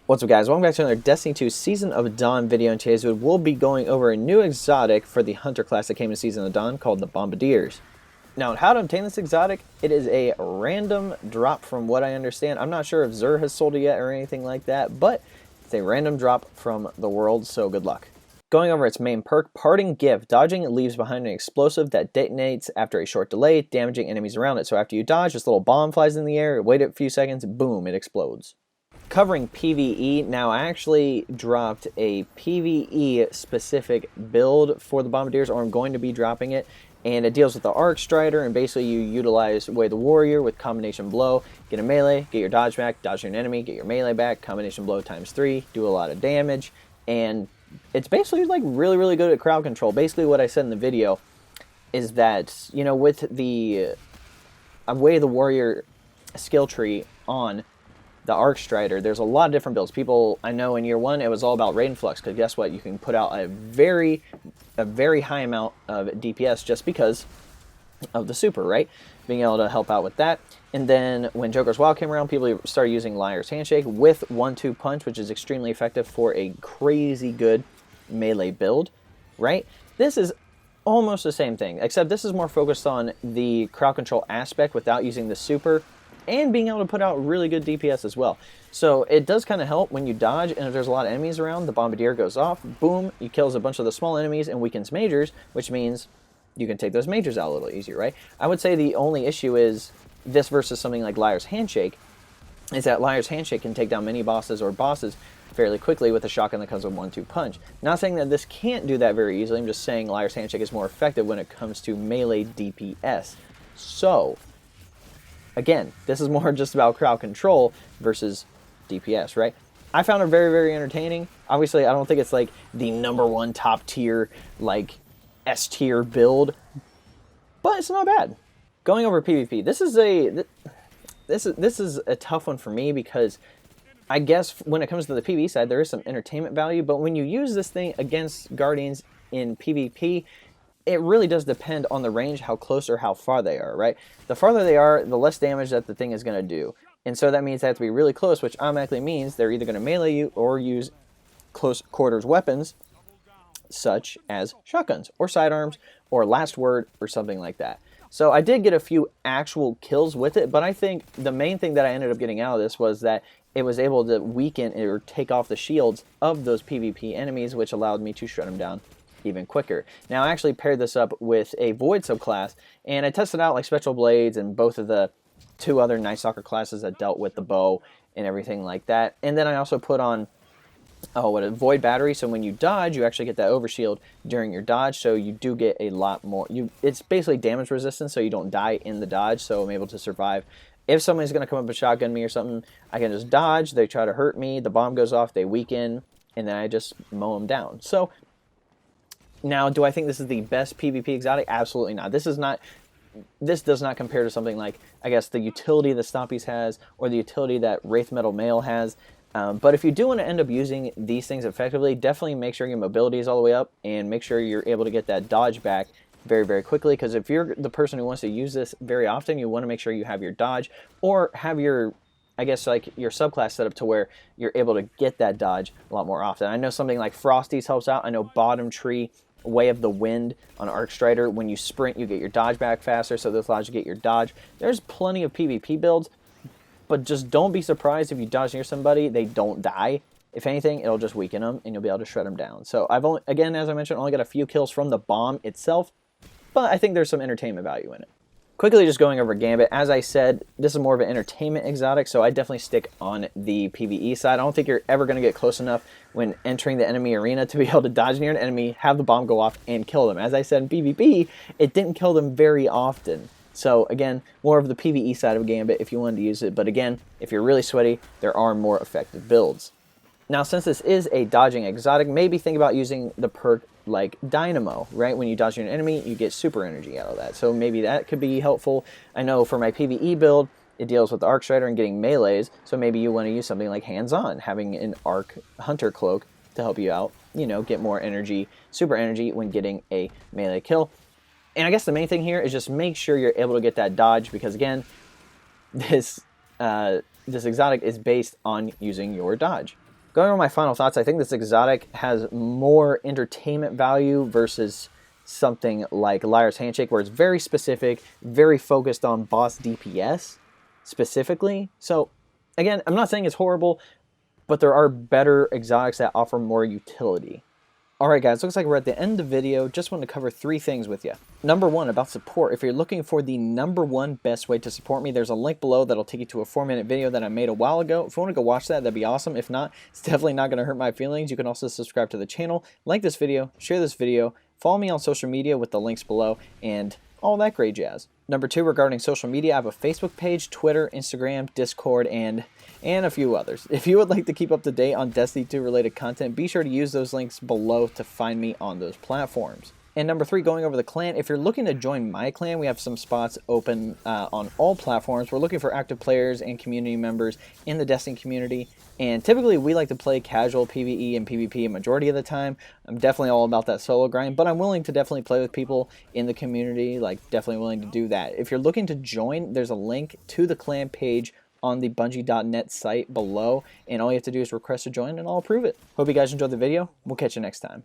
What's up, guys? Welcome back to another Destiny 2 Season of Dawn video. In today's video, we'll be going over a new exotic for the Hunter class that came in Season of Dawn called the Bombardiers. Now, how to obtain this exotic, it is a random drop from what I understand. I'm not sure if Xur has sold it yet or anything like that, but it's a random drop from the world, so good luck. Going over its main perk, Parting Gift. Dodging leaves behind an explosive that detonates after a short delay, damaging enemies around it. So after you dodge, this little bomb flies in the air, wait a few seconds, boom, it explodes. Covering PVE, now I actually dropped a PVE specific build for the Bombardiers, or I'm going to be dropping it, and it deals with the Arc Strider, and basically you utilize Way the Warrior with combination blow, get a melee, get your dodge back, dodge an enemy, get your melee back, combination blow times 3, do a lot of damage, and it's basically like really good at crowd control. Basically what I said in the video is that, you know, with the Way the Warrior skill tree on the Arc Strider, there's a lot of different builds. People, I know in year one, it was all about raid influx, because guess what? You can put out a very high amount of DPS just because of the super, right? Being able to help out with that. And then when Joker's Wild came around, people started using Liar's Handshake with 1-2 punch, which is extremely effective for a crazy good melee build, right? This is almost the same thing, except this is more focused on the crowd control aspect without using the super, and being able to put out really good DPS as well. So it does kind of help when you dodge, and if there's a lot of enemies around, the Bombardier goes off, boom, you kills a bunch of the small enemies and weakens majors, which means you can take those majors out a little easier, right? I would say the only issue is this versus something like Liar's Handshake, is that Liar's Handshake can take down many bosses or bosses fairly quickly with a shotgun that comes with 1-2 punch. Not saying that this can't do that very easily, I'm just saying Liar's Handshake is more effective when it comes to melee DPS. So again, this is more just about crowd control versus DPS, right? I found it very entertaining. Obviously, I don't think it's like the #1 top tier, like S tier build, but it's not bad. Going over PvP, this is a tough one for me, because I guess when it comes to the PvE side, there is some entertainment value, but when you use this thing against Guardians in PvP, it really does depend on the range, how close or how far they are, right? The farther they are, the less damage that the thing is going to do. And so that means they have to be really close, which automatically means they're either going to melee you or use close quarters weapons, such as shotguns or sidearms or last word or something like that. So I did get a few actual kills with it, but I think the main thing that I ended up getting out of this was that it was able to weaken or take off the shields of those PvP enemies, which allowed me to shut them down even quicker. Now I actually paired this up with a Void subclass, and I tested out like Spectral Blades and both of the 2 other Night Stalker classes that dealt with the bow and everything like that. And then I also put on a Void Battery, so when you dodge, you actually get that overshield during your dodge, so you do get a lot more. It's basically damage resistance, so you don't die in the dodge, so I'm able to survive. If somebody's going to come up and shotgun me or something, I can just dodge, they try to hurt me, the bomb goes off, they weaken, and then I just mow them down. So now, do I think this is the best PvP exotic? Absolutely not. This does not compare to something like, I guess, the utility that Stompies has, or the utility that Wraith Metal Mail has. But if you do want to end up using these things effectively, definitely make sure your mobility is all the way up, and make sure you're able to get that dodge back very quickly, because if you're the person who wants to use this very often, you want to make sure you have your dodge, or have your, I guess, like your subclass set up to where you're able to get that dodge a lot more often. I know something like Frosty's helps out. I know Bottom Tree, Way of the Wind on Arc Strider, when you sprint, you get your dodge back faster, so this allows you to get your dodge. There's plenty of PvP builds, but just don't be surprised if you dodge near somebody, they don't die. If anything, it'll just weaken them, and you'll be able to shred them down. So I've only, again, as I mentioned, only got a few kills from the bomb itself, but I think there's some entertainment value in it. Quickly just going over Gambit, as I said, this is more of an entertainment exotic, so I definitely stick on the PvE side. I don't think you're ever going to get close enough when entering the enemy arena to be able to dodge near an enemy, have the bomb go off, and kill them. As I said in PvP, it didn't kill them very often. So again, more of the PvE side of Gambit if you wanted to use it, but again, if you're really sweaty, there are more effective builds. Now, since this is a dodging exotic, maybe think about using the perk like Dynamo, right? When you dodge an enemy, you get super energy out of that. So maybe that could be helpful. I know for my PvE build, it deals with the Arc Strider and getting melees, so maybe you want to use something like Hands-On, having an Arc Hunter Cloak to help you out, you know, get more energy, super energy when getting a melee kill. And I guess the main thing here is just make sure you're able to get that dodge, because again, this exotic is based on using your dodge. Going on my final thoughts, I think this exotic has more entertainment value versus something like Liar's Handshake, where it's very specific, very focused on boss DPS specifically. So again, I'm not saying it's horrible, but there are better exotics that offer more utility. Alright guys, looks like we're at the end of the video. Just want to cover 3 things with you. Number 1, about support. If you're looking for the #1 best way to support me, there's a link below that'll take you to a 4-minute video that I made a while ago. If you want to go watch that, that'd be awesome. If not, it's definitely not going to hurt my feelings. You can also subscribe to the channel, like this video, share this video, follow me on social media with the links below, and all that great jazz. Number 2, regarding social media, I have a Facebook page, Twitter, Instagram, Discord, and a few others. If you would like to keep up to date on Destiny 2 related content, be sure to use those links below to find me on those platforms. And number 3, going over the clan, if you're looking to join my clan, we have some spots open on all platforms. We're looking for active players and community members in the Destiny community. And typically we like to play casual PvE and PvP a majority of the time. I'm definitely all about that solo grind, but I'm willing to definitely play with people in the community, like definitely willing to do that. If you're looking to join, there's a link to the clan page on the Bungie.net site below, and all you have to do is request to join and I'll approve it. Hope you guys enjoyed the video. We'll catch you next time.